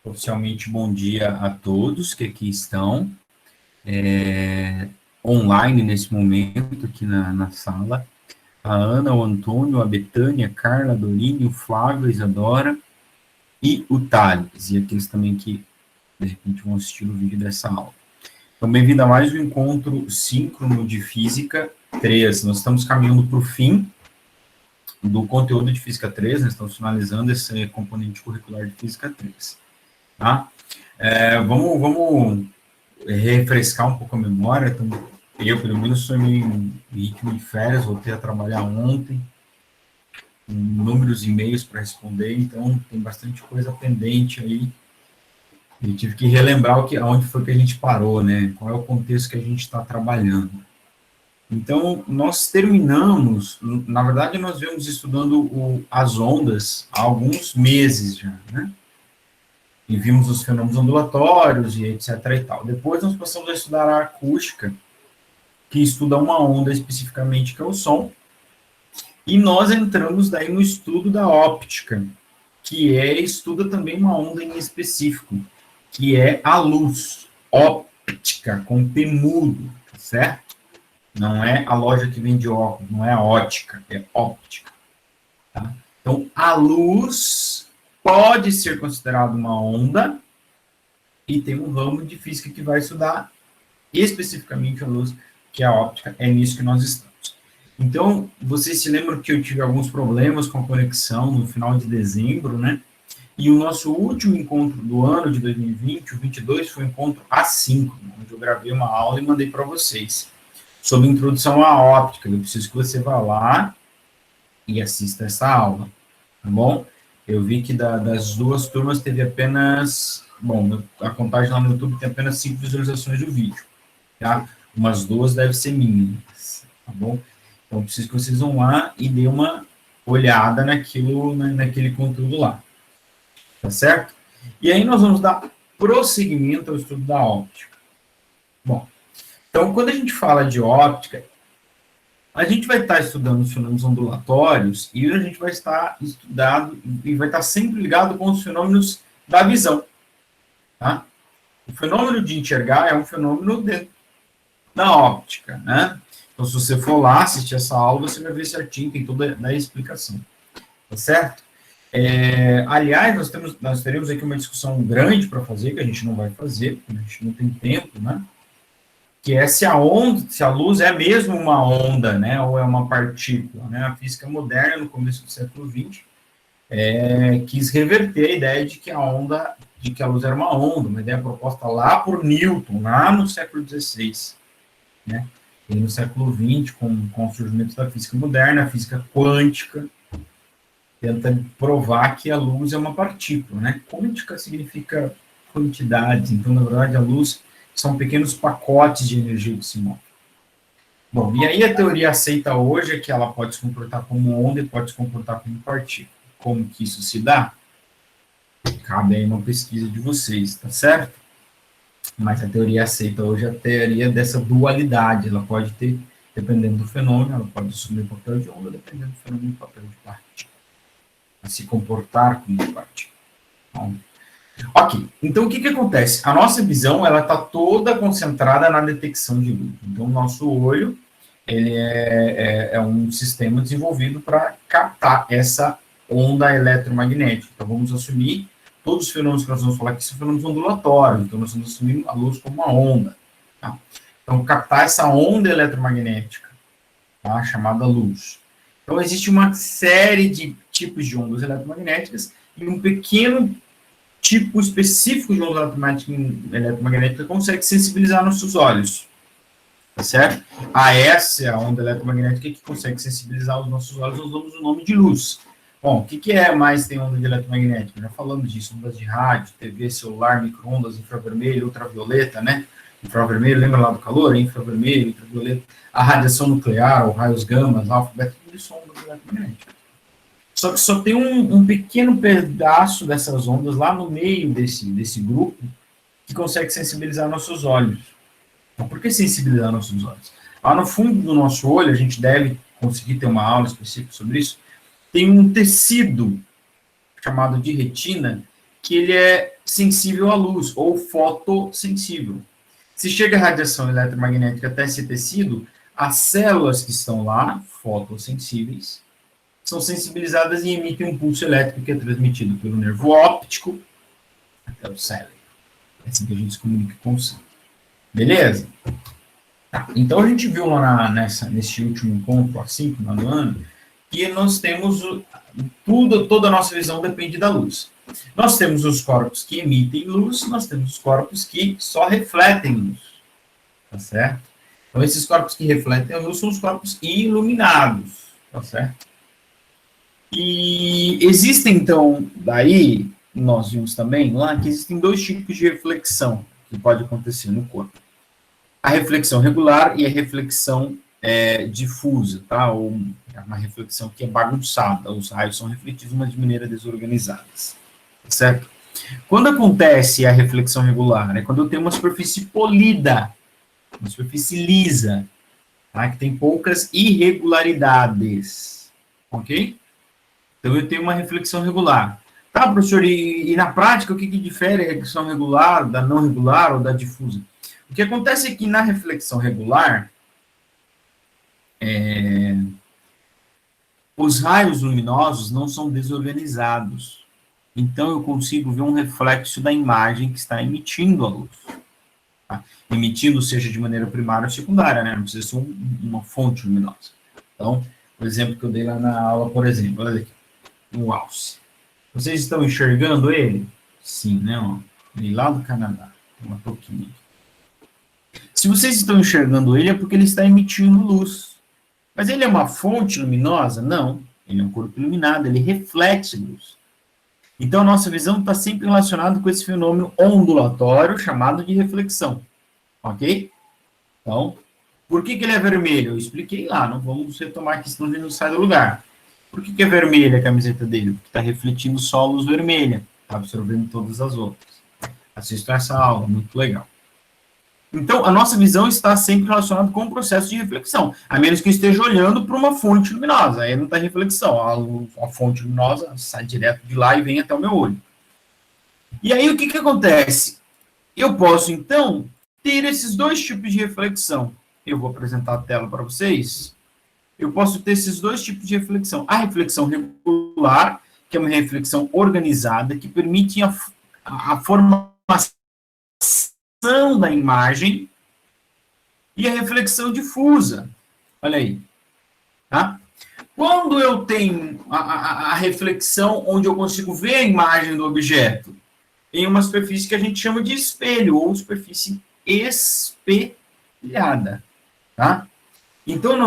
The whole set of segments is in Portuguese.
Oficialmente, bom dia a todos que aqui estão, online nesse momento, aqui na sala. A Ana, o Antônio, a Betânia, a Carla, a Dorine, o Flávio, a Isadora e o Thales, e aqueles também que, de repente, vão assistir o vídeo dessa aula. Então, bem-vindo a mais um encontro síncrono de Física 3. Nós estamos caminhando para o fim do conteúdo de Física 3, nós estamos finalizando esse componente curricular de Física 3. Tá? Vamos refrescar um pouco a memória. Então, eu, pelo menos, estou em ritmo de férias, voltei a trabalhar ontem, com inúmeros e-mails para responder, então tem bastante coisa pendente aí. E tive que relembrar onde foi que a gente parou, né? Qual é o contexto que a gente está trabalhando. Então, nós terminamos, na verdade, nós viemos estudando as ondas há alguns meses já, né? E vimos os fenômenos ondulatórios e etc. e tal. Depois nós passamos a estudar a acústica, que estuda uma onda especificamente, que é o som, e nós entramos daí no estudo da óptica, que estuda também uma onda em específico, que é a luz, óptica, com P mudo, certo? Não é a loja que vende óculos, não é a ótica, é óptica. Tá? Então, a luz pode ser considerada uma onda, e tem um ramo de física que vai estudar especificamente a luz, que é a óptica, é nisso que nós estamos. Então, vocês se lembram que eu tive alguns problemas com a conexão no final de dezembro, né? E o nosso último encontro do ano de 2020, o 22, foi um encontro A5, onde eu gravei uma aula e mandei para vocês, sobre introdução à óptica. Eu preciso que você vá lá e assista essa aula, tá bom? Eu vi que das duas turmas teve apenas... Bom, a contagem lá no YouTube tem apenas 5 visualizações do vídeo, tá? Umas duas devem ser mínimas, tá bom? Então, preciso que vocês vão lá e dêem uma olhada naquele conteúdo lá, tá certo? E aí nós vamos dar prosseguimento ao estudo da óptica. Bom, então, quando a gente fala de óptica, a gente vai estar estudando os fenômenos ondulatórios e a gente vai estar estudando e vai estar sempre ligado com os fenômenos da visão, tá? O fenômeno de enxergar é um fenômeno dentro da óptica, né? Então, se você for lá assistir essa aula, você vai ver certinho, tem toda a explicação, tá certo? Aliás, nós teremos aqui uma discussão grande para fazer, que a gente não vai fazer, porque a gente não tem tempo, né? Que é se a luz é mesmo uma onda, né? Ou é uma partícula, né? A física moderna, no começo do século XX, quis reverter a ideia de que a luz era uma onda, uma ideia proposta lá por Newton, lá no século XVI, né? E no século XX, com o surgimento da física moderna, a física quântica, tenta provar que a luz é uma partícula, né? Quântica significa quantidade, então, na verdade, a luz são pequenos pacotes de energia que se movem. Bom, e aí a teoria aceita hoje é que ela pode se comportar como onda e pode se comportar como partícula. Como que isso se dá? Cabe aí uma pesquisa de vocês, tá certo? Mas a teoria aceita hoje a teoria dessa dualidade. Ela pode ter, dependendo do fenômeno, ela pode assumir o papel de onda, dependendo do fenômeno, o papel de partícula. A se comportar como partícula. Então, ok, então o que acontece? A nossa visão, ela está toda concentrada na detecção de luz. Então, o nosso olho, ele é um sistema desenvolvido para captar essa onda eletromagnética. Então, vamos assumir todos os fenômenos que nós vamos falar aqui são fenômenos ondulatórios, então nós estamos assumindo a luz como uma onda. Tá? Então, captar essa onda eletromagnética, tá? Chamada luz. Então, existe uma série de tipos de ondas eletromagnéticas e um pequeno tipo específico de onda eletromagnética consegue sensibilizar nossos olhos, tá certo? Essa é a onda eletromagnética que consegue sensibilizar os nossos olhos, nós damos o nome de luz. Bom, o que é mais tem onda de eletromagnética? Já falamos disso, ondas de rádio, TV, celular, micro-ondas, infravermelho, ultravioleta, né? Infravermelho, lembra lá do calor? Infravermelho, ultravioleta, a radiação nuclear, os raios gama, alfa, beta, tudo isso são ondas eletromagnéticas. Só que só tem um pequeno pedaço dessas ondas lá no meio desse grupo que consegue sensibilizar nossos olhos. Então, por que sensibilizar nossos olhos? Lá no fundo do nosso olho, a gente deve conseguir ter uma aula específica sobre isso, tem um tecido chamado de retina que ele é sensível à luz, ou fotossensível. Se chega a radiação eletromagnética até esse tecido, as células que estão lá, fotossensíveis, são sensibilizadas e emitem um pulso elétrico que é transmitido pelo nervo óptico até o cérebro. É assim que a gente se comunica com o sangue. Beleza? Tá. Então, a gente viu lá nesse último encontro, assim, no final do ano, que nós temos toda a nossa visão depende da luz. Nós temos os corpos que emitem luz, nós temos os corpos que só refletem luz. Tá certo? Então, esses corpos que refletem a luz são os corpos iluminados. Tá certo? E existem, então, daí, nós vimos também lá, que existem dois tipos de reflexão que pode acontecer no corpo. A reflexão regular e a reflexão difusa, tá? Ou uma reflexão que é bagunçada, os raios são refletidos, mas de maneira desorganizada, certo? Quando acontece a reflexão regular, é quando eu tenho uma superfície polida, uma superfície lisa, tá? Que tem poucas irregularidades, ok? Então eu tenho uma reflexão regular. Tá, professor, e na prática o que difere a reflexão regular da não regular ou da difusa? O que acontece é que na reflexão regular, os raios luminosos não são desorganizados. Então, eu consigo ver um reflexo da imagem que está emitindo a luz. Tá? Emitindo, seja de maneira primária ou secundária, né? Não precisa ser uma fonte luminosa. Então, o exemplo que eu dei lá na aula, por exemplo, olha aqui, o alce. Vocês estão enxergando ele? Sim, né? Ó, ele lá do Canadá. Tem uma touquinha aqui. Se vocês estão enxergando ele, é porque ele está emitindo luz. Mas ele é uma fonte luminosa? Não. Ele é um corpo iluminado, ele reflete luz. Então, a nossa visão está sempre relacionada com esse fenômeno ondulatório chamado de reflexão. Ok? Então, por que ele é vermelho? Eu expliquei lá, não vamos retomar aqui, senão a gente não sai do lugar. Por que é vermelha a camiseta dele? Porque está refletindo só a luz vermelha, está absorvendo todas as outras. Assistam essa aula, muito legal. Então, a nossa visão está sempre relacionada com o processo de reflexão, a menos que eu esteja olhando para uma fonte luminosa, aí não está reflexão, a fonte luminosa sai direto de lá e vem até o meu olho. E aí, o que acontece? Eu posso, então, ter esses dois tipos de reflexão. Eu vou apresentar a tela para vocês. Eu posso ter esses dois tipos de reflexão. A reflexão regular, que é uma reflexão organizada, que permite a formação da imagem, e a reflexão difusa. Olha aí. Tá? Quando eu tenho a reflexão onde eu consigo ver a imagem do objeto em uma superfície que a gente chama de espelho, ou superfície espelhada. Tá? Então,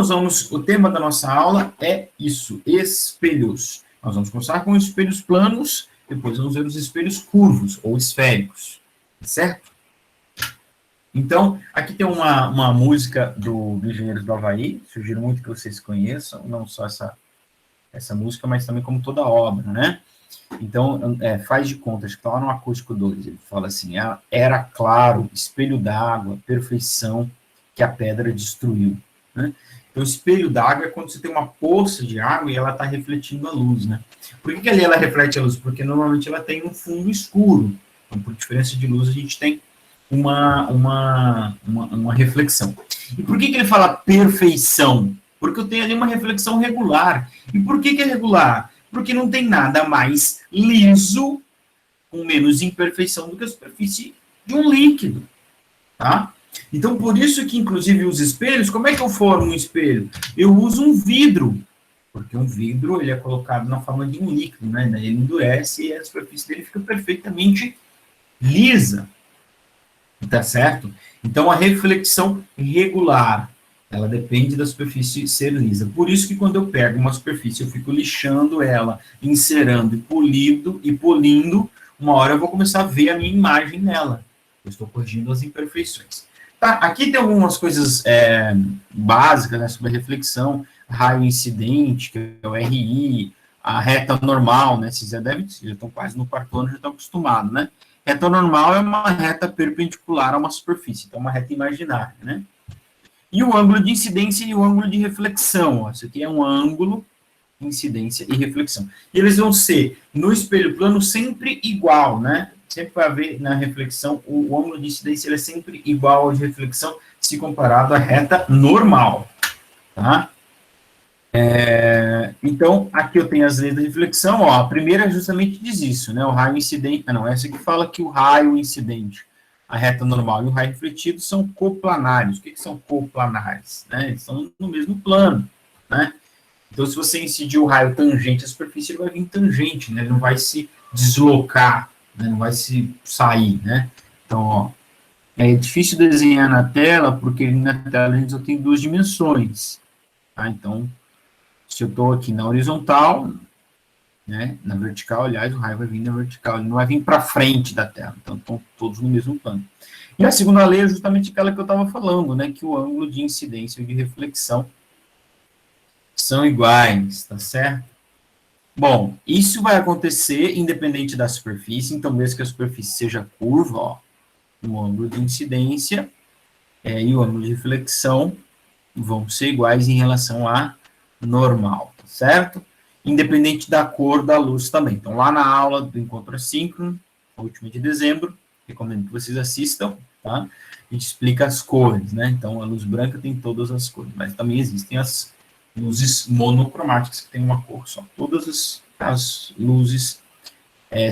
o tema da nossa aula é isso, espelhos. Nós vamos começar com os espelhos planos, depois vamos ver os espelhos curvos, ou esféricos. Certo? Então, aqui tem uma música do Engenheiros do Havaí, sugiro muito que vocês conheçam, não só essa música, mas também como toda a obra, né? Então, faz de conta, acho que está lá no Acústico 2, ele fala assim, era claro, espelho d'água, perfeição que a pedra destruiu, né? Então, o espelho d'água é quando você tem uma poça de água e ela está refletindo a luz, né? Por que ali ela reflete a luz? Porque normalmente ela tem um fundo escuro, então, por diferença de luz, a gente tem uma reflexão. E por que ele fala perfeição? Porque eu tenho ali uma reflexão regular. E por que é regular? Porque não tem nada mais liso, com menos imperfeição do que a superfície de um líquido. Tá? Então, por isso que, inclusive, os espelhos, como é que eu formo um espelho? Eu uso um vidro, porque um vidro ele é colocado na forma de um líquido, né? Ele endurece e a superfície dele fica perfeitamente lisa. Tá certo? Então, a reflexão regular, ela depende da superfície ser lisa. Por isso que quando eu pego uma superfície, eu fico lixando ela, encerando e polindo, uma hora eu vou começar a ver a minha imagem nela. Eu estou corrigindo as imperfeições. Tá, aqui tem algumas coisas básicas, né, sobre a reflexão, raio incidente, que é o RI, a reta normal, né, vocês já estão quase no quarto ano, já estão acostumados, né? Reta normal é uma reta perpendicular a uma superfície, então uma reta imaginária, né? E o ângulo de incidência e o ângulo de reflexão, ó, isso aqui é um ângulo incidência e reflexão. E eles vão ser, no espelho plano, sempre igual, né? Sempre vai haver na reflexão, o ângulo de incidência ele é sempre igual ao de reflexão, se comparado à reta normal, tá? Então, aqui eu tenho as leis da reflexão, ó, a primeira justamente diz isso, né? O raio incidente, não, essa aqui fala que o raio incidente, a reta normal e o raio refletido são coplanários. O que são coplanares? Né? Eles estão no mesmo plano, né? Então, se você incidir o raio tangente à superfície, ele vai vir tangente, né? Ele não vai se deslocar, né? Não vai se sair, né? Então, ó, é difícil desenhar na tela, porque na tela a gente só tem duas dimensões, tá? Então, se eu estou aqui na horizontal, né? Na vertical, aliás, o raio vai vir na vertical, ele não vai vir para frente da tela, então estão todos no mesmo plano. E a segunda lei é justamente aquela que eu estava falando, né? Que o ângulo de incidência e de reflexão são iguais, tá certo? Bom, isso vai acontecer independente da superfície, então mesmo que a superfície seja curva, ó, o ângulo de incidência e o ângulo de reflexão vão ser iguais em relação a normal, tá certo? Independente da cor da luz também. Então, lá na aula do Encontro Assíncrono, a última de dezembro, recomendo que vocês assistam, tá? A gente explica as cores, né? Então, a luz branca tem todas as cores, mas também existem as luzes monocromáticas, que tem uma cor só. Todas as luzes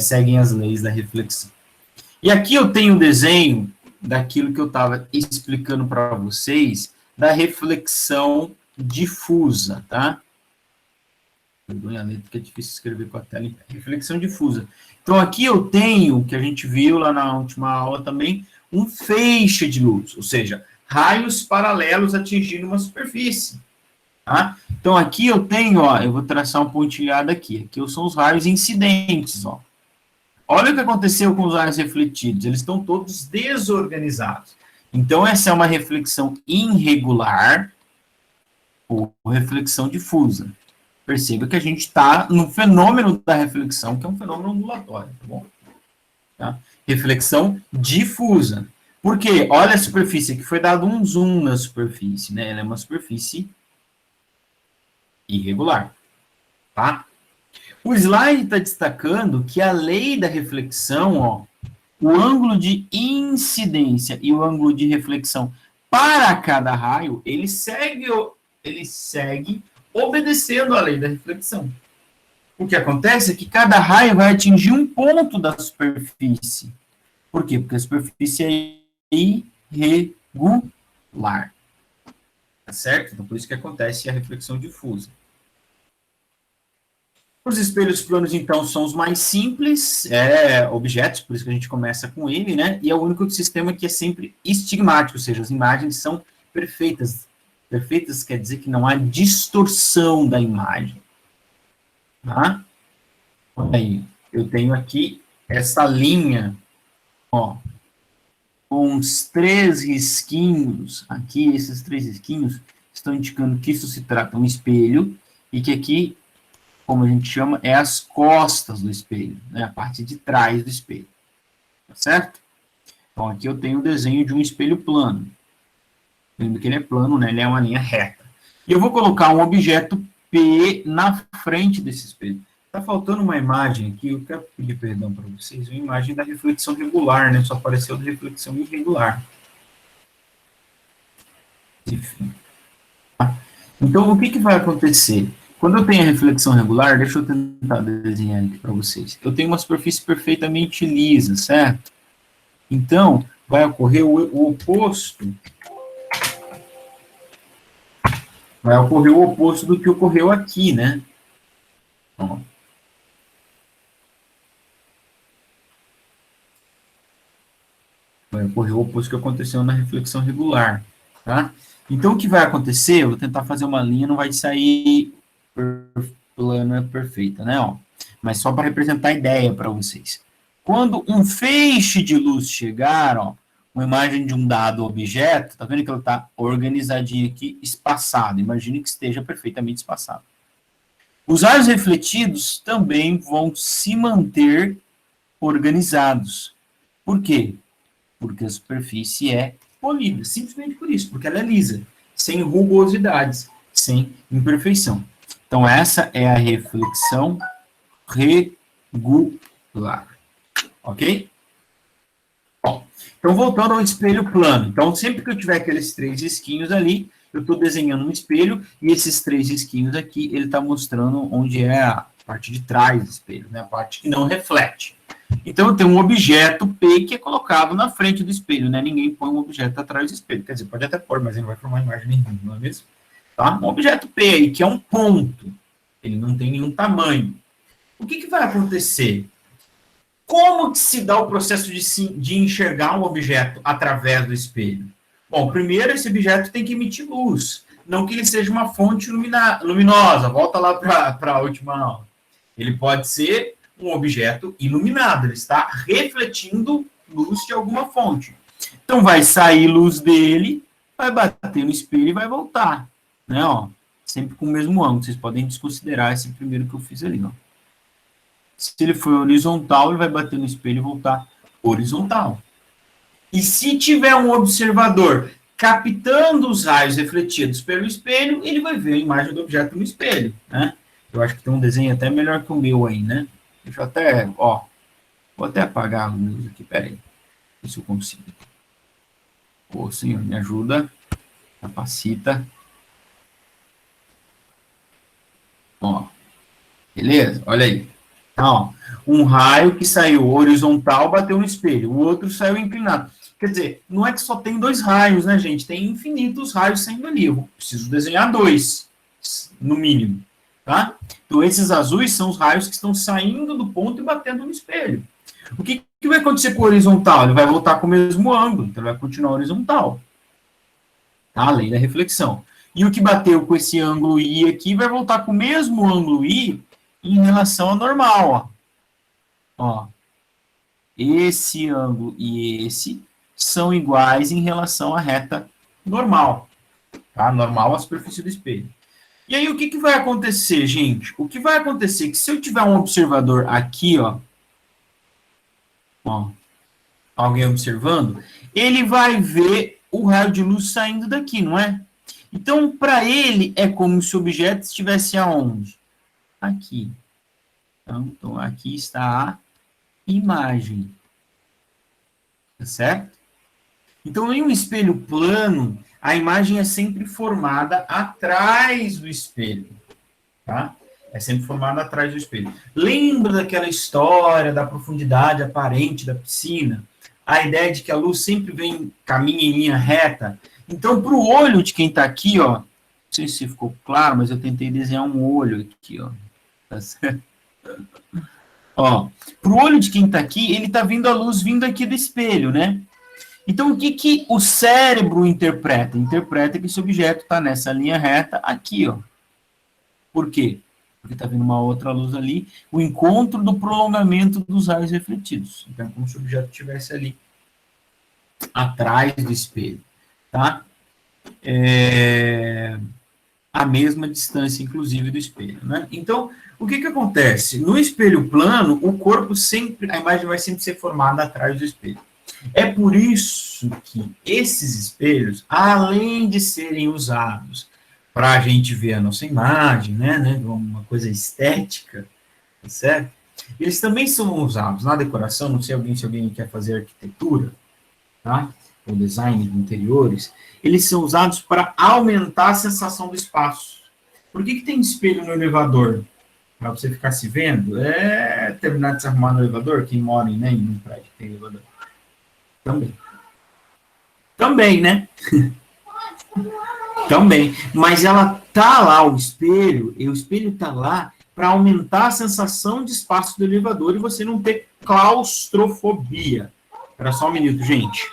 seguem as leis da reflexão. E aqui eu tenho um desenho daquilo que eu estava explicando para vocês, da reflexão difusa, tá? Perdoe a letra, que é difícil escrever com a tela em pé. Reflexão difusa. Então, aqui eu tenho, que a gente viu lá na última aula também, um feixe de luz, ou seja, raios paralelos atingindo uma superfície. Tá? Então, aqui eu tenho, ó, eu vou traçar um pontilhado aqui. Aqui são os raios incidentes, ó. Olha o que aconteceu com os raios refletidos. Eles estão todos desorganizados. Então, essa é uma reflexão irregular ou reflexão difusa. Perceba que a gente está no fenômeno da reflexão, que é um fenômeno ondulatório, tá bom? Tá? Reflexão difusa. Por quê? Olha a superfície, aqui foi dado um zoom na superfície, né? Ela é uma superfície irregular, tá? O slide está destacando que a lei da reflexão, ó, o ângulo de incidência e o ângulo de reflexão para cada raio, ele segue obedecendo à lei da reflexão. O que acontece é que cada raio vai atingir um ponto da superfície. Por quê? Porque a superfície é irregular. Tá certo? Então, por isso que acontece a reflexão difusa. Os espelhos planos, então, são os mais simples, objetos, por isso que a gente começa com ele, né? E é o único sistema que é sempre estigmático, ou seja, as imagens são perfeitas. Perfeitas quer dizer que não há distorção da imagem. Tá? Olha aí, eu tenho aqui essa linha, ó, com uns 3 risquinhos. Aqui, esses 3 risquinhos estão indicando que isso se trata de um espelho e que aqui, como a gente chama, é as costas do espelho, né? A parte de trás do espelho. Tá certo? Então, aqui eu tenho o desenho de um espelho plano. Lembra que ele é plano, né? Ele é uma linha reta. E eu vou colocar um objeto P na frente desse espelho. Está faltando uma imagem aqui, eu quero pedir perdão para vocês, uma imagem da reflexão regular, né? Só apareceu da reflexão irregular. Enfim. Então, o que vai acontecer? Quando eu tenho a reflexão regular, deixa eu tentar desenhar aqui para vocês. Eu tenho uma superfície perfeitamente lisa, certo? Então, vai ocorrer o oposto. Vai ocorrer o oposto do que ocorreu aqui, né? Ó. Vai ocorrer o oposto que aconteceu na reflexão regular, tá? Então, o que vai acontecer, eu vou tentar fazer uma linha, não vai sair plana perfeita, né? Ó. Mas só para representar a ideia para vocês. Quando um feixe de luz chegar, ó, uma imagem de um dado objeto, tá vendo que ela está organizadinha aqui, espaçada. Imagine que esteja perfeitamente espaçado. Os raios refletidos também vão se manter organizados. Por quê? Porque a superfície é polida, simplesmente por isso, porque ela é lisa, sem rugosidades, sem imperfeição. Então, essa é a reflexão regular. Ok? Bom, então, voltando ao espelho plano. Então, sempre que eu tiver aqueles 3 risquinhos ali, eu estou desenhando um espelho, e esses 3 risquinhos aqui, ele está mostrando onde é a parte de trás do espelho, né? A parte que não reflete. Então, eu tenho um objeto P que é colocado na frente do espelho, né? Ninguém põe um objeto atrás do espelho. Quer dizer, pode até pôr, mas ele não vai formar imagem nenhuma, não é mesmo? Tá? Um objeto P aí, que é um ponto. Ele não tem nenhum tamanho. O que vai acontecer? Como que se dá o processo de enxergar um objeto através do espelho? Bom, primeiro esse objeto tem que emitir luz, não que ele seja uma fonte luminosa. Volta lá para a última aula. Ele pode ser um objeto iluminado, ele está refletindo luz de alguma fonte. Então vai sair luz dele, vai bater no espelho e vai voltar, né? Ó, sempre com o mesmo ângulo. Vocês podem desconsiderar esse primeiro que eu fiz ali, ó. Se ele for horizontal, ele vai bater no espelho e voltar horizontal. E se tiver um observador captando os raios refletidos pelo espelho, ele vai ver a imagem do objeto no espelho, né? Eu acho que tem um desenho até melhor que o meu aí, né? Deixa eu até, ó, vou até apagar o meu aqui, peraí. Se eu consigo. Ô, senhor, me ajuda. Capacita. Ó, beleza? Olha aí. Então, um raio que saiu horizontal bateu no espelho, o outro saiu inclinado. Quer dizer, não é que só tem 2 raios, né, gente? Tem infinitos raios saindo ali. Eu preciso desenhar 2, no mínimo, tá? Então, esses azuis são os raios que estão saindo do ponto e batendo no espelho. O que vai acontecer com o horizontal? Ele vai voltar com o mesmo ângulo, então ele vai continuar horizontal. Tá? A lei da reflexão. E o que bateu com esse ângulo I aqui vai voltar com o mesmo ângulo I em relação ao normal, ó. Esse ângulo e esse são iguais em relação à reta normal, tá? Normal à superfície do espelho. E aí, o que vai acontecer, gente? O que vai acontecer é que se eu tiver um observador aqui, ó, alguém observando, ele vai ver o raio de luz saindo daqui, não é? Então, para ele, é como se o objeto estivesse aonde? Aqui. Então, aqui está a imagem. Tá certo? Então, em um espelho plano, a imagem é sempre formada atrás do espelho. Tá? É sempre formada atrás do espelho. Lembra daquela história da profundidade aparente da piscina? A ideia de que a luz sempre caminha em linha reta. Então, para o olho de quem está aqui, ó, não sei se ficou claro, mas eu tentei desenhar um olho aqui, ó. Tá certo? Ó, para o olho de quem está aqui, ele está vendo a luz vindo aqui do espelho, né? Então, o que o cérebro interpreta? Interpreta que esse objeto está nessa linha reta aqui, ó. Por quê? Porque está vindo uma outra luz ali, o encontro do prolongamento dos raios refletidos. Então, é como se o objeto estivesse ali, atrás do espelho, tá? A mesma distância, inclusive, do espelho, né? Então, o que acontece? No espelho plano, o corpo sempre, a imagem vai sempre ser formada atrás do espelho. É por isso que esses espelhos, além de serem usados para a gente ver a nossa imagem, né, uma coisa estética, tá certo? Eles também são usados na decoração, não sei se alguém quer fazer arquitetura, tá? Ou design de interiores, eles são usados para aumentar a sensação do espaço. Por que tem espelho no elevador? Para você ficar se vendo? Terminar de se arrumar no elevador? Quem mora em um prédio que tem elevador? Também, né? Também. Mas ela tá lá, o espelho tá lá para aumentar a sensação de espaço do elevador e você não ter claustrofobia. Espera só um minuto, gente.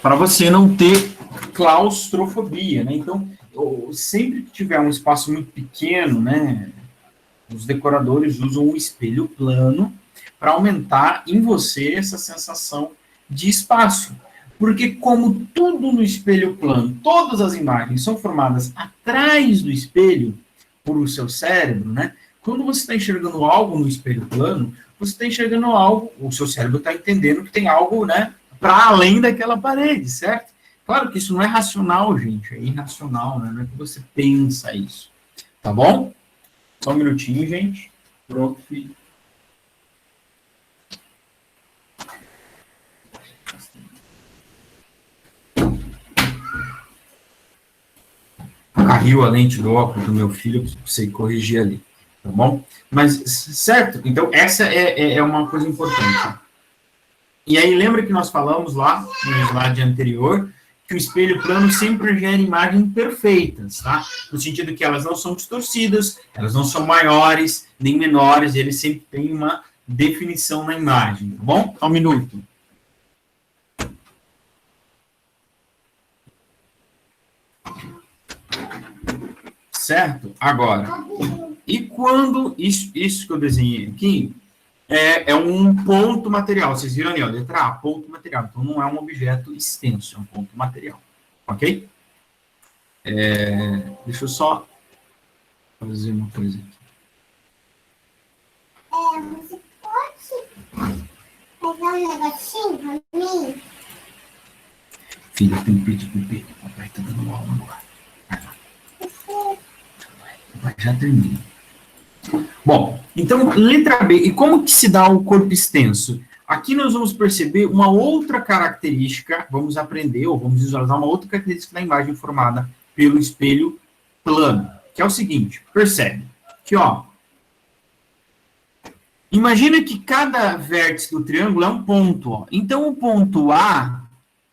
Para você não ter claustrofobia, né? Então, sempre que tiver um espaço muito pequeno, né, os decoradores usam um espelho plano para aumentar em você essa sensação de espaço. Porque como tudo no espelho plano, todas as imagens são formadas atrás do espelho por o seu cérebro, né? Quando você está enxergando algo no espelho plano, você está enxergando algo, o seu cérebro está entendendo que tem algo, né, para além daquela parede, certo? Claro que isso não é racional, gente, é irracional, né? Não é que você pensa isso, tá bom? Só um minutinho, gente. Pronto, filho. Caiu a lente do óculos do meu filho, eu precisei corrigir ali, tá bom? Mas, certo, então essa é uma coisa importante. E aí, lembra que nós falamos lá, no slide anterior, que o espelho plano sempre gera imagens perfeitas, tá? No sentido que elas não são distorcidas, elas não são maiores, nem menores, ele sempre tem uma definição na imagem, tá bom? Só um minuto. Certo? Agora, e quando isso que eu desenhei aqui é um ponto material, vocês viram ali, ó, letra A, ponto material, então não é um objeto extenso, é um ponto material, ok? Deixa eu só fazer uma coisa aqui. Você pode pegar um negocinho pra mim? Filha, tem que pedir pro Pedro, o papai tá dando aula agora. Já termina. Bom, então, letra B. E como que se dá o corpo extenso? Aqui nós vamos perceber uma outra característica, vamos aprender, ou vamos visualizar uma outra característica da imagem formada pelo espelho plano, que é o seguinte, percebe que, ó, imagina que cada vértice do triângulo é um ponto, ó. Então, o ponto A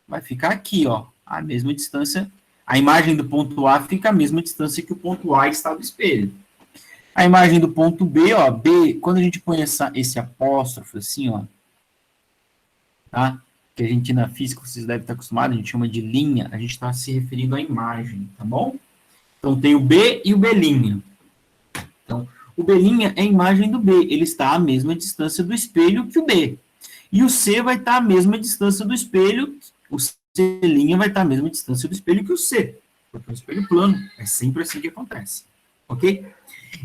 vai ficar aqui, ó, a mesma distância, a imagem do ponto A fica a mesma distância que o ponto A está do espelho. A imagem do ponto B, ó, B, quando a gente põe esse apóstrofo assim, ó, tá? Que a gente na física, vocês devem estar acostumados, a gente chama de linha, a gente está se referindo à imagem, tá bom? Então tem o B e o B'. Então, o B' é a imagem do B, ele está à mesma distância do espelho que o B. E o C vai estar à mesma distância do espelho, o C' vai estar à mesma distância do espelho que o C, porque é um espelho plano, é sempre assim que acontece, ok?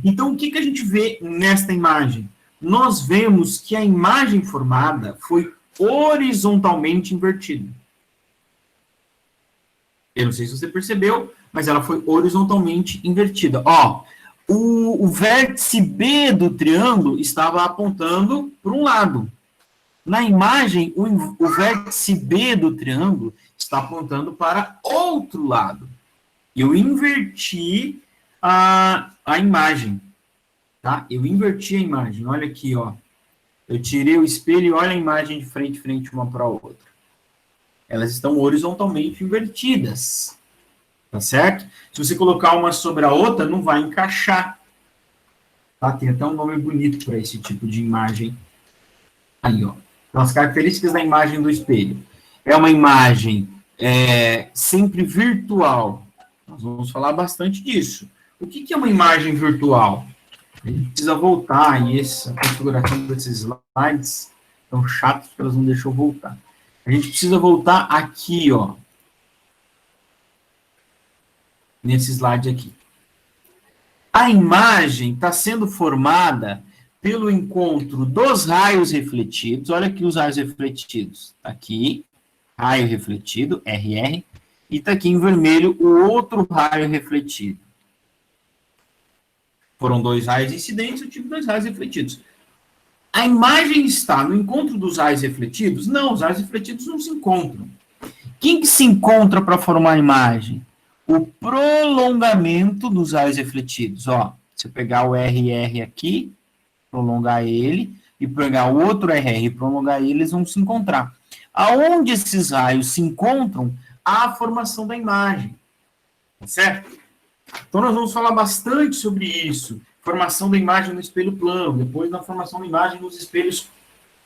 Então, o que a gente vê nesta imagem? Nós vemos que a imagem formada foi horizontalmente invertida. Eu não sei se você percebeu, mas ela foi horizontalmente invertida. Ó, o vértice B do triângulo estava apontando para um lado. Na imagem, o vértice B do triângulo está apontando para outro lado. Eu inverti a imagem, tá? Eu inverti a imagem, olha aqui, ó. Eu tirei o espelho e olha a imagem de frente uma para a outra. Elas estão horizontalmente invertidas, tá certo? Se você colocar uma sobre a outra, não vai encaixar. Tá? Tem até um nome bonito para esse tipo de imagem. Aí, ó. Então, as características da imagem do espelho. É uma imagem sempre virtual. Nós vamos falar bastante disso. O que é uma imagem virtual? A gente precisa voltar, e essa configuração desses slides estão chatos porque elas não deixam eu voltar. A gente precisa voltar aqui, ó. Nesse slide aqui. A imagem está sendo formada pelo encontro dos raios refletidos. Olha aqui os raios refletidos. Aqui, raio refletido, RR. E está aqui em vermelho o outro raio refletido. Foram 2 raios incidentes, eu tive 2 raios refletidos. A imagem está no encontro dos raios refletidos? Não, os raios refletidos não se encontram. Quem que se encontra para formar a imagem? O prolongamento dos raios refletidos. Ó, se eu pegar o RR aqui, prolongar ele, e pegar o outro RR e prolongar ele, eles vão se encontrar. Aonde esses raios se encontram, há a formação da imagem. Certo? Então, nós vamos falar bastante sobre isso. Formação da imagem no espelho plano, depois na formação da imagem nos espelhos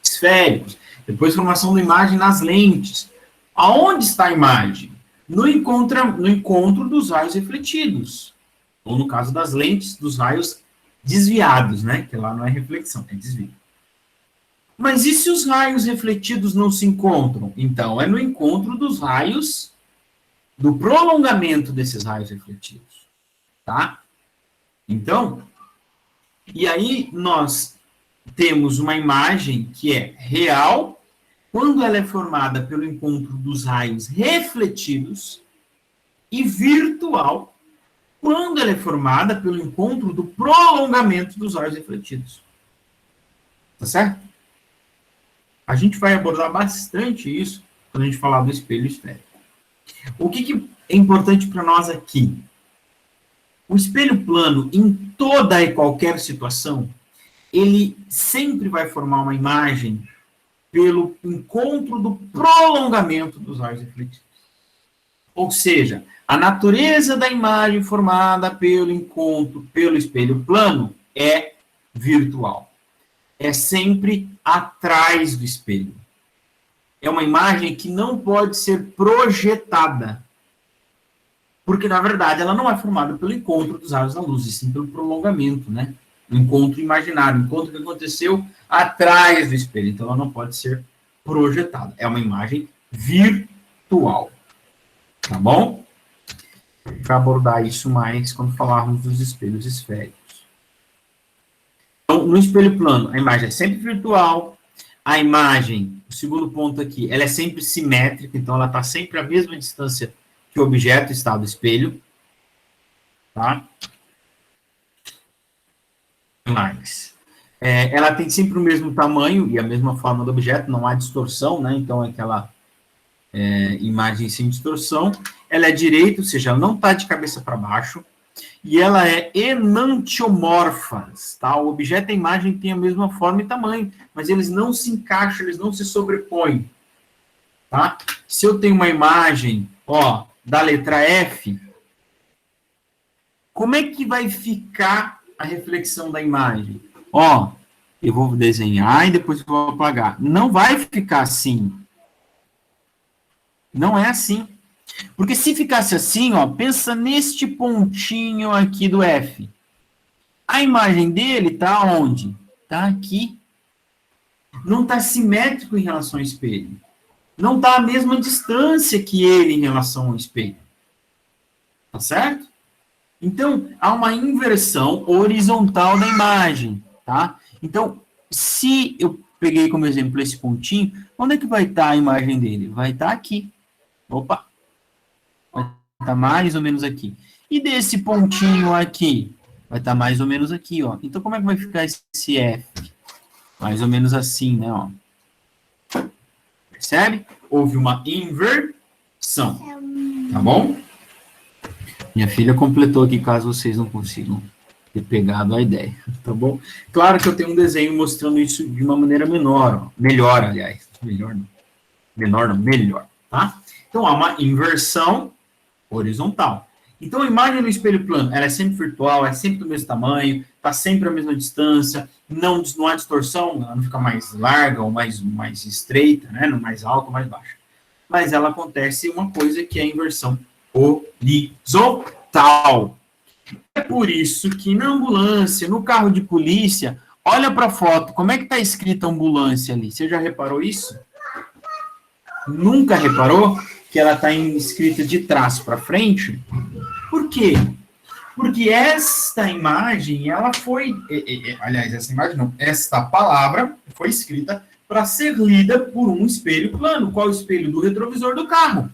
esféricos, depois formação da imagem nas lentes. Aonde está a imagem? No encontro dos raios refletidos. Ou, no caso das lentes, dos raios desviados, né? Que lá não é reflexão, é desvio. Mas e se os raios refletidos não se encontram? Então, é no encontro dos raios, do prolongamento desses raios refletidos. Tá? Então, e aí nós temos uma imagem que é real quando ela é formada pelo encontro dos raios refletidos, e virtual, quando ela é formada pelo encontro do prolongamento dos raios refletidos. Tá certo? A gente vai abordar bastante isso quando a gente falar do espelho esférico. O que é importante para nós aqui? O espelho plano, em toda e qualquer situação, ele sempre vai formar uma imagem pelo encontro do prolongamento dos raios refletidos. Ou seja, a natureza da imagem formada pelo encontro, pelo espelho plano, é virtual. É sempre atrás do espelho. É uma imagem que não pode ser projetada. Porque, na verdade, ela não é formada pelo encontro dos raios da luz, e sim pelo prolongamento, né? O encontro imaginário, o encontro que aconteceu atrás do espelho. Então, ela não pode ser projetada. É uma imagem virtual. Tá bom? Para abordar isso mais quando falarmos dos espelhos esféricos. Então, no espelho plano, a imagem é sempre virtual. A imagem, o segundo ponto aqui, ela é sempre simétrica, então ela está sempre à mesma distância que o objeto está do espelho. Tá? Mais. Ela tem sempre o mesmo tamanho e a mesma forma do objeto, não há distorção, né? Então, é aquela imagem sem distorção. Ela é direita, ou seja, ela não está de cabeça para baixo. E ela é enantiomorfa, tá? O objeto e a imagem têm a mesma forma e tamanho, mas eles não se encaixam, eles não se sobrepõem, tá? Se eu tenho uma imagem, ó, da letra F, como é que vai ficar a reflexão da imagem? Ó, eu vou desenhar e depois vou apagar. Não vai ficar assim. Não é assim. Porque se ficasse assim, ó, pensa neste pontinho aqui do F. A imagem dele está onde? Está aqui. Não está simétrico em relação ao espelho. Não está à mesma distância que ele em relação ao espelho. Tá certo? Então, há uma inversão horizontal da imagem, tá? Então, se eu peguei como exemplo esse pontinho, onde é que vai estar a imagem dele? Vai estar aqui. Opa! Vai estar mais ou menos aqui. E desse pontinho aqui? Vai estar mais ou menos aqui, ó. Então, como é que vai ficar esse F? Mais ou menos assim, né, ó. Percebe? Houve uma inversão. Tá bom? Minha filha completou aqui, caso vocês não consigam ter pegado a ideia. Tá bom? Claro que eu tenho um desenho mostrando isso de uma maneira menor, ó. Melhor, aliás. Melhor não. Menor não, melhor, tá? Então, há uma inversão horizontal. Então, a imagem no espelho plano, ela é sempre virtual, é sempre do mesmo tamanho, está sempre à mesma distância, não há distorção, ela não fica mais larga ou mais estreita, né? Mais alta ou mais baixa. Mas ela acontece uma coisa que é a inversão horizontal. É por isso que na ambulância, no carro de polícia, olha para a foto, como é que está escrita ambulância ali? Você já reparou isso? Nunca reparou que ela está escrita de trás para frente? Por quê? Porque esta imagem, ela foi... aliás, essa imagem não. Esta palavra foi escrita para ser lida por um espelho plano. Qual é o espelho? Do retrovisor do carro.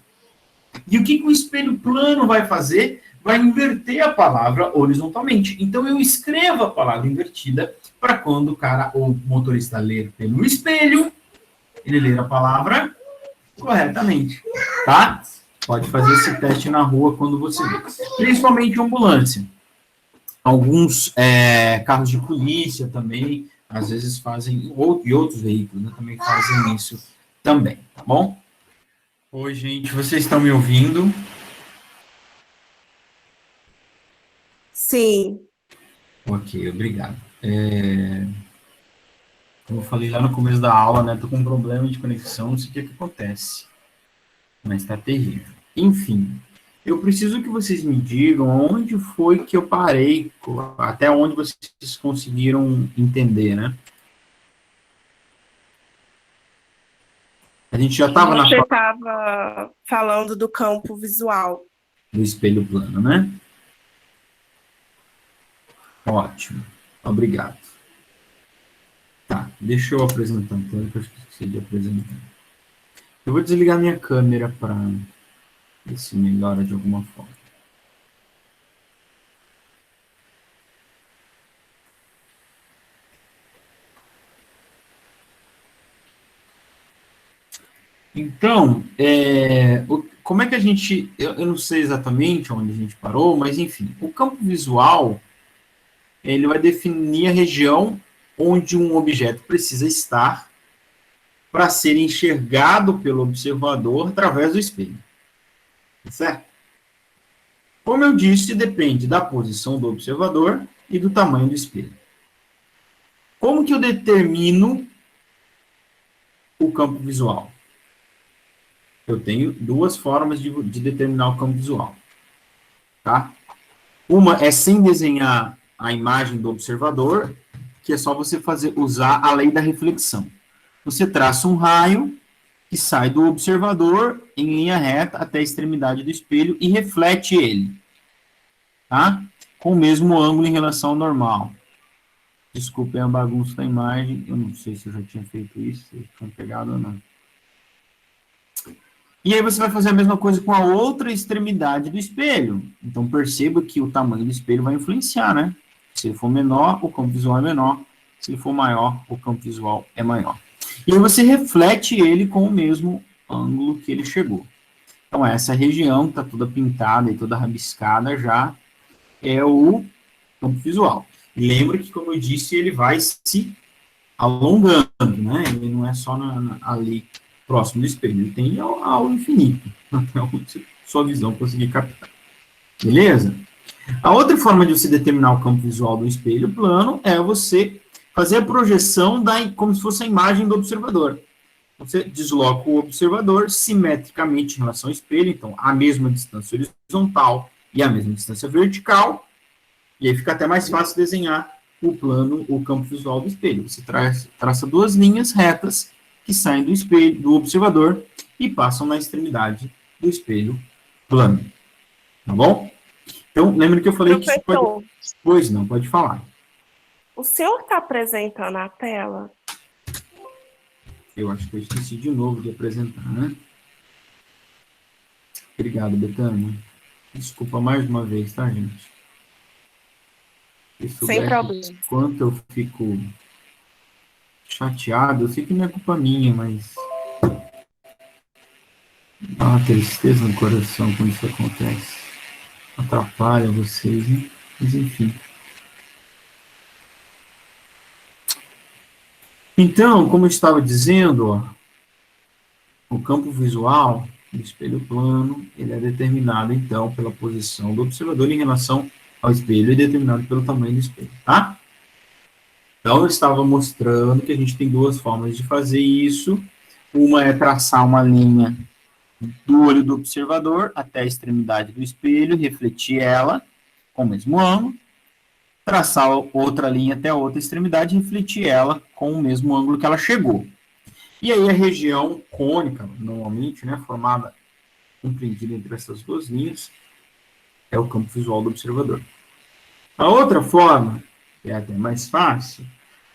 E o que o espelho plano vai fazer? Vai inverter a palavra horizontalmente. Então, eu escrevo a palavra invertida para quando o cara, ou o motorista, ler pelo espelho, ele ler a palavra corretamente, tá? Pode fazer esse teste na rua quando você vê. Principalmente ambulância. Alguns carros de polícia também, às vezes fazem, e outros veículos, né, também fazem isso também, tá bom? Oi, gente, vocês estão me ouvindo? Sim. Ok, obrigado. Como eu falei lá no começo da aula, né, tô com um problema de conexão, não sei o que acontece, mas tá terrível. Enfim, eu preciso que vocês me digam onde foi que eu parei, até onde vocês conseguiram entender, né? A gente já estava na Você estava falando do campo visual. do espelho plano, né? Ótimo, obrigado. Tá, deixa eu apresentar então, que eu esqueci de apresentar. Eu vou desligar minha câmera para ver se melhora de alguma forma. Então, como é que a gente... Eu não sei exatamente onde a gente parou, mas, enfim, o campo visual, ele vai definir a região onde um objeto precisa estar para ser enxergado pelo observador através do espelho. Certo? Como eu disse, depende da posição do observador e do tamanho do espelho. Como que eu determino o campo visual? Eu tenho duas formas de determinar o campo visual. Tá? Uma é sem desenhar a imagem do observador, que é só você usar a lei da reflexão. Você traça um raio que sai do observador em linha reta até a extremidade do espelho e reflete ele, tá? Com o mesmo ângulo em relação ao normal. Desculpem a bagunça da imagem, eu não sei se eu já tinha feito isso, se tinham pegado ou não. E aí você vai fazer a mesma coisa com a outra extremidade do espelho. Então perceba que o tamanho do espelho vai influenciar, né? Se ele for menor, o campo visual é menor. Se ele for maior, o campo visual é maior. E aí você reflete ele com o mesmo ângulo que ele chegou. Então essa região que está toda pintada e toda rabiscada já é o campo visual. E lembra que, como eu disse, ele vai se alongando, né? Ele não é só ali próximo do espelho, ele tem ao infinito, até onde sua visão conseguir captar. Beleza? A outra forma de você determinar o campo visual do espelho plano é você fazer a projeção como se fosse a imagem do observador. Você desloca o observador simetricamente em relação ao espelho, então a mesma distância horizontal e a mesma distância vertical, e aí fica até mais fácil desenhar o plano, o campo visual do espelho. Você traça duas linhas retas que saem do espelho, do observador, e passam na extremidade do espelho plano. Tá bom? Então, lembra que eu falei que isso pode... Pois não, pode falar. O senhor está apresentando a tela? Eu acho que eu esqueci de novo de apresentar, né? Obrigado, Betânia. Desculpa mais uma vez, tá, gente? Sem problema. Quanto eu fico chateado, eu sei que não é culpa minha, mas dá uma tristeza no coração quando isso acontece. Atrapalha vocês, né? Mas enfim. Então, como eu estava dizendo, ó, o campo visual do espelho plano, ele é determinado, então, pela posição do observador em relação ao espelho e determinado pelo tamanho do espelho, tá? Então, eu estava mostrando que a gente tem duas formas de fazer isso. Uma é traçar uma linha do olho do observador até a extremidade do espelho, refletir ela com o mesmo ângulo, traçar outra linha até a outra extremidade e refletir ela com o mesmo ângulo que ela chegou. E aí a região cônica, normalmente, né, formada, compreendida entre essas duas linhas, é o campo visual do observador. A outra forma, que é até mais fácil,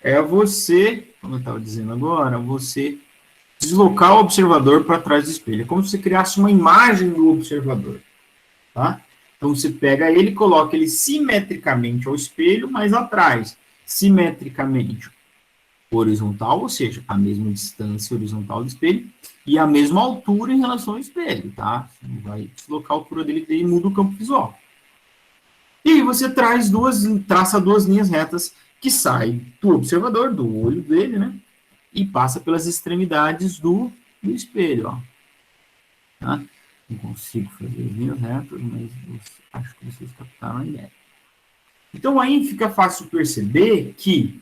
é você, como eu estava dizendo agora, você deslocar o observador para trás do espelho. É como se você criasse uma imagem do observador, tá? Então, você pega ele e coloca ele simetricamente ao espelho, mas atrás, simetricamente horizontal, ou seja, a mesma distância horizontal do espelho e a mesma altura em relação ao espelho, tá? Você não vai deslocar a altura dele e muda o campo visual. E aí você traça duas linhas retas que saem do observador, do olho dele, né? E passa pelas extremidades do espelho, ó. Tá? Não consigo fazer as linhas retas, mas acho que vocês captaram a ideia. Então, aí fica fácil perceber que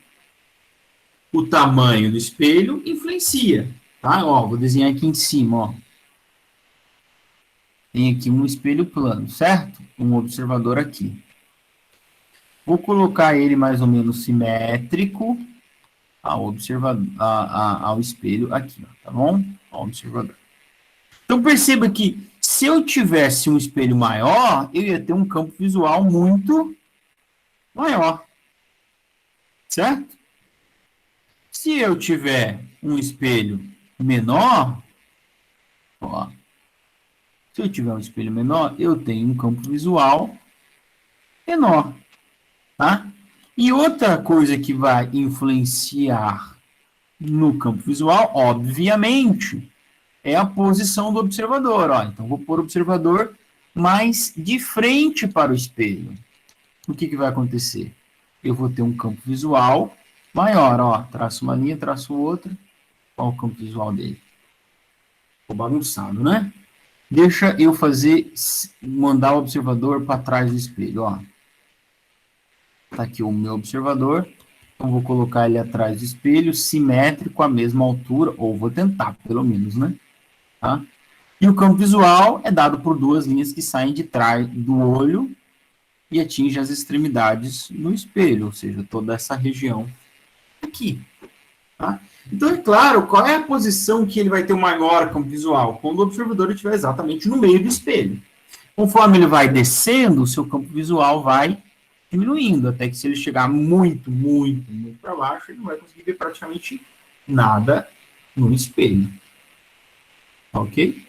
o tamanho do espelho influencia, tá? Ó, vou desenhar aqui em cima, ó. Tem aqui um espelho plano, certo? Um observador aqui. Vou colocar ele mais ou menos simétrico ao espelho aqui, ó, tá bom? Ao observador. Então, perceba que se eu tivesse um espelho maior, eu ia ter um campo visual muito maior, certo? Se eu tiver um espelho menor, Ó. Se eu tiver um espelho menor, eu tenho um campo visual menor, tá? E outra coisa que vai influenciar no campo visual, obviamente, é a posição do observador. Ó. Então, vou pôr o observador mais de frente para o espelho. O que vai acontecer? Eu vou ter um campo visual maior. Ó. Traço uma linha, traço outra. Qual o campo visual dele? Ficou bagunçado, né? Deixa eu mandar o observador para trás do espelho. Ó. Tá aqui o meu observador. Então, vou colocar ele atrás do espelho, simétrico, à mesma altura, ou vou tentar, pelo menos, né? Tá? E o campo visual é dado por duas linhas que saem de trás do olho e atingem as extremidades no espelho, ou seja, toda essa região aqui. Tá? Então, é claro, qual é a posição que ele vai ter o maior campo visual? Quando o observador estiver exatamente no meio do espelho. Conforme ele vai descendo, o seu campo visual vai diminuindo, até que se ele chegar muito para baixo, ele não vai conseguir ver praticamente nada no espelho. Ok?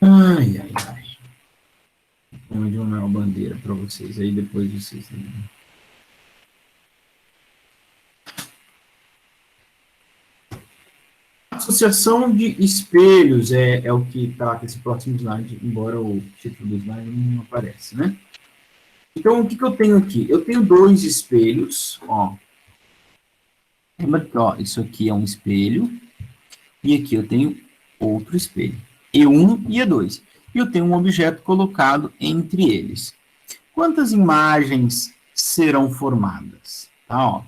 Ai. Vou de uma bandeira para vocês, aí depois vocês... Associação de espelhos é o que está nesse próximo slide, embora o título do slide não aparece, né? Então, o que eu tenho aqui? Eu tenho dois espelhos, ó. Lembra que, ó, isso aqui é um espelho, e aqui eu tenho outro espelho, E1 e E2. E eu tenho um objeto colocado entre eles. Quantas imagens serão formadas? Tá, ó.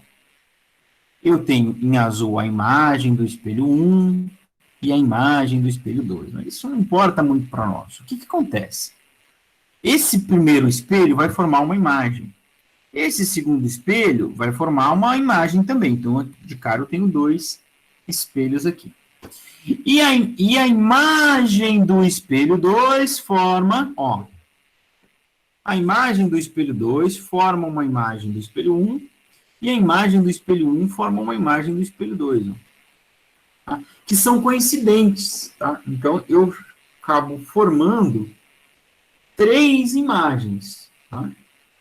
Eu tenho em azul a imagem do espelho 1 e a imagem do espelho 2. Mas isso não importa muito para nós. O que acontece? Esse primeiro espelho vai formar uma imagem. Esse segundo espelho vai formar uma imagem também. Então, de cara, eu tenho dois espelhos aqui. E a imagem do espelho 2 forma, ó. A imagem do espelho 2 forma uma imagem do espelho 1 e a imagem do espelho 1 forma uma imagem do espelho 2. Ó, tá? Que são coincidentes, tá? Então, eu acabo formando três imagens, tá?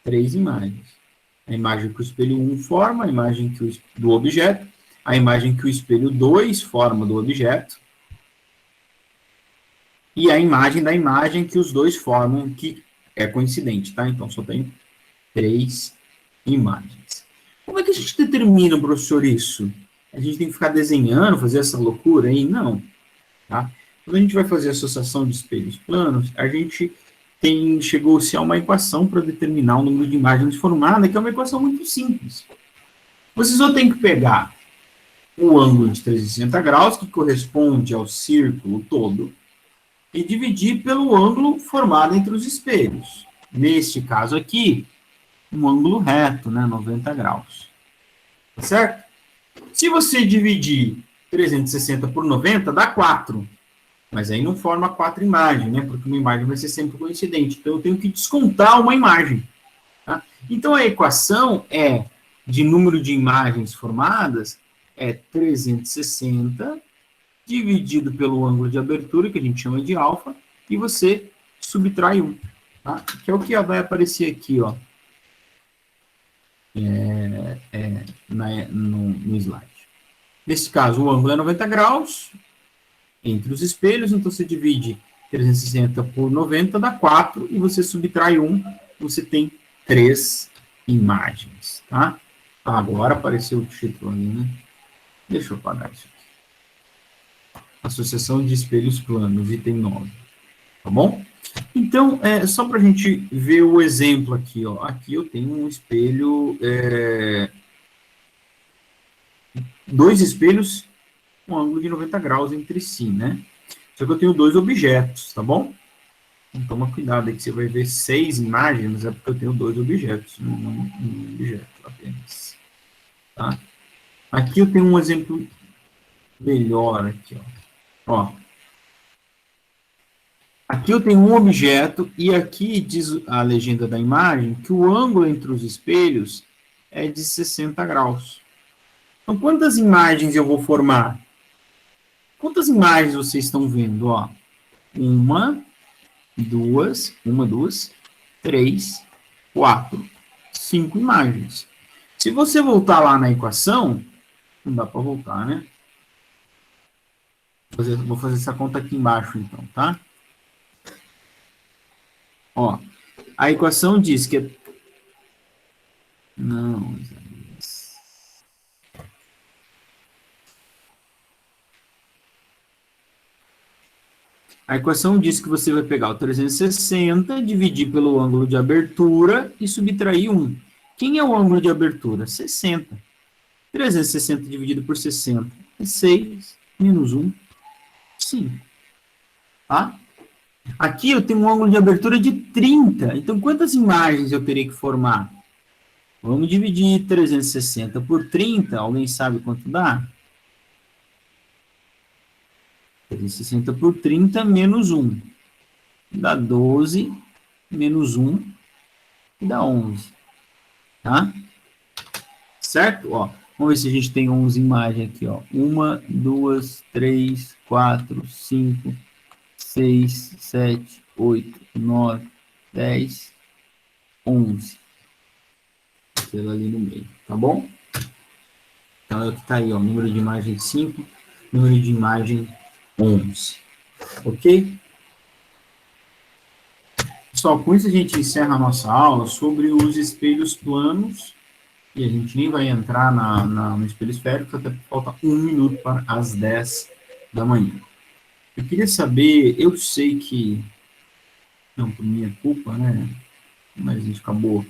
Três imagens. A imagem que o espelho 1 forma, a imagem do objeto, a imagem que o espelho 2 forma do objeto, e a imagem da imagem que os dois formam, que é coincidente, tá? Então, só tem três imagens. Como é que a gente determina, professor, isso? A gente tem que ficar desenhando, fazer essa loucura aí? Não. Tá? Quando a gente vai fazer a associação de espelhos planos, a gente chegou-se a uma equação para determinar o número de imagens formadas, que é uma equação muito simples. Você só tem que pegar o ângulo de 360 graus, que corresponde ao círculo todo, e dividir pelo ângulo formado entre os espelhos. Neste caso aqui, um ângulo reto, né, 90 graus. Certo? Se você dividir 360 por 90, dá 4. Mas aí não forma 4 imagens, né? Porque uma imagem vai ser sempre coincidente. Então, eu tenho que descontar uma imagem. Tá? Então, a equação de número de imagens formadas é 360 dividido pelo ângulo de abertura, que a gente chama de alfa, e você subtrai 1. Tá? Que é o que vai aparecer aqui, ó. No slide. Nesse caso, o ângulo é 90 graus entre os espelhos, então você divide 360 por 90, dá 4, e você subtrai 1, você tem 3 imagens, tá? Agora apareceu o título ali, né? Deixa eu apagar isso aqui. Associação de espelhos planos, item 9, tá bom? Então, só para a gente ver o exemplo aqui, ó. Aqui eu tenho um espelho, dois espelhos com ângulo de 90 graus entre si, né? Só que eu tenho dois objetos, tá bom? Então, toma cuidado aí que você vai ver 6 imagens, é porque eu tenho dois objetos, não um objeto apenas. Tá? Aqui eu tenho um exemplo melhor aqui, ó. Aqui eu tenho um objeto e aqui diz a legenda da imagem que o ângulo entre os espelhos é de 60 graus. Então, quantas imagens eu vou formar? Quantas imagens vocês estão vendo? Ó, uma, duas, três, quatro, 5 imagens. Se você voltar lá na equação, não dá para voltar, né? Vou fazer essa conta aqui embaixo, então, tá? Ó, a equação diz que... Não, a equação diz que você vai pegar o 360, dividir pelo ângulo de abertura e subtrair 1. Quem é o ângulo de abertura? 60. 360 dividido por 60 é 6, menos 1, 5. Tá? Aqui eu tenho um ângulo de abertura de 30. Então, quantas imagens eu teria que formar? Vamos dividir 360 por 30. Alguém sabe quanto dá? 360 por 30 menos 1. Dá 12, menos 1, e dá 11. Tá? Certo? Ó, vamos ver se a gente tem 11 imagens aqui. Ó. 1, 2, 3, 4, 5, 6, 7, 8, 9, 10, 11. Aquela ali no meio, tá bom? Então, é o que tá aí, ó. Número de imagem 5, número de imagem 11. Ok? Pessoal, com isso a gente encerra a nossa aula sobre os espelhos planos. E a gente nem vai entrar no espelho esférico, até porque falta 1 minuto para as 10 da manhã. Eu queria saber, eu sei que, não por minha culpa, né? Mas a gente acabou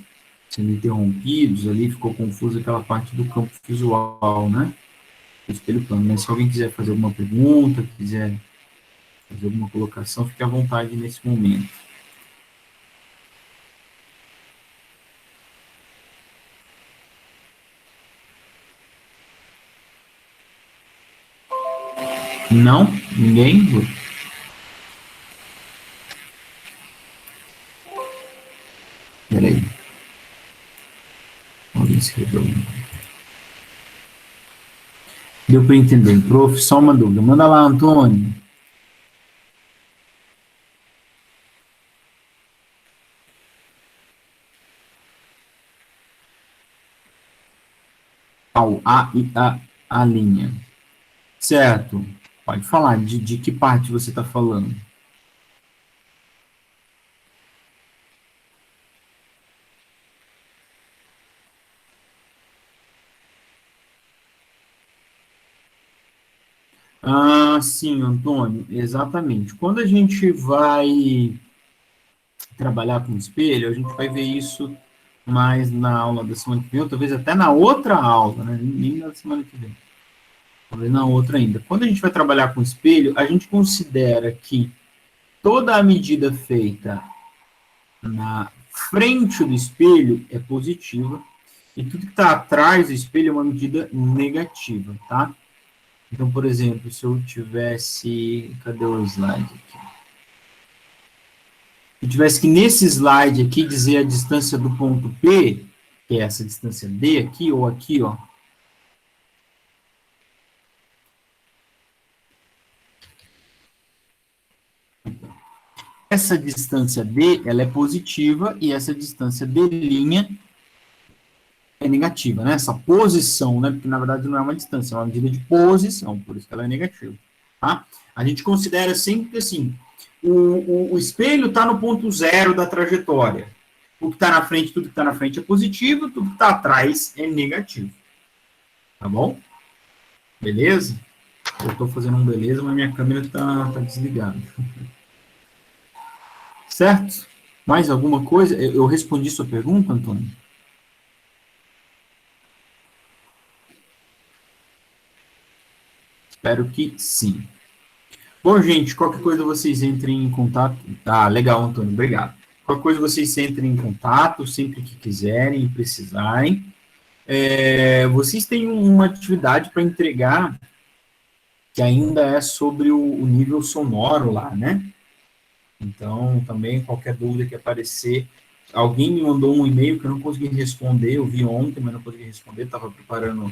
sendo interrompidos ali, ficou confuso aquela parte do campo visual, né? Do espelho plano. Mas se alguém quiser fazer alguma pergunta, quiser fazer alguma colocação, fique à vontade nesse momento. Não? Ninguém? Peraí. Alguém escreveu. Deu para entender, prof? Só uma dúvida. Manda lá, Antônio. A linha. Certo. Pode falar. De que parte você está falando? Ah, sim, Antônio. Exatamente. Quando a gente vai trabalhar com espelho, a gente vai ver isso mais na aula da semana que vem, ou talvez até na outra aula, né? Nem na semana que vem. Talvez na outra ainda. Quando a gente vai trabalhar com espelho, a gente considera que toda a medida feita na frente do espelho é positiva e tudo que está atrás do espelho é uma medida negativa, tá? Então, por exemplo, se eu tivesse... Cadê o slide aqui? Se eu tivesse que nesse slide aqui dizer a distância do ponto P, que é essa distância D aqui, ou aqui, ó. Essa distância D, ela é positiva e essa distância D' é negativa, né? Essa posição, né? Porque na verdade não é uma distância, é uma medida de posição, por isso que ela é negativa, tá? A gente considera sempre assim, o espelho está no ponto zero da trajetória. O que está na frente, tudo que está na frente é positivo, tudo que está atrás é negativo. Tá bom? Beleza? Eu estou fazendo um beleza, mas minha câmera está desligada. Certo? Mais alguma coisa? Eu respondi sua pergunta, Antônio? Espero que sim. Bom, gente, qualquer coisa vocês entrem em contato. Ah, legal, Antônio, obrigado. Qualquer coisa vocês entrem em contato sempre que quiserem e precisarem. Vocês têm uma atividade para entregar que ainda é sobre o nível sonoro lá, né? Então, também, qualquer dúvida que aparecer, alguém me mandou um e-mail que eu não consegui responder, eu vi ontem, mas não consegui responder, estava preparando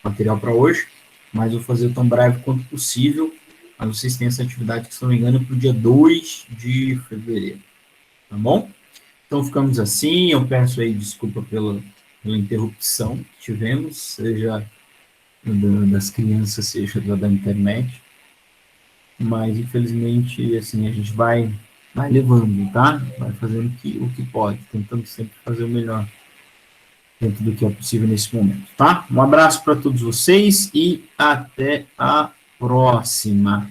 material para hoje, mas vou fazer tão breve quanto possível. Mas vocês têm essa atividade, que, se não me engano, é para o dia 2 de fevereiro. Tá bom? Então, ficamos assim. Eu peço aí desculpa pela interrupção que tivemos, seja das crianças, seja da internet. Mas, infelizmente, assim, a gente vai levando, tá? Vai fazendo o que pode, tentando sempre fazer o melhor dentro do que é possível nesse momento, tá? Um abraço para todos vocês e até a próxima.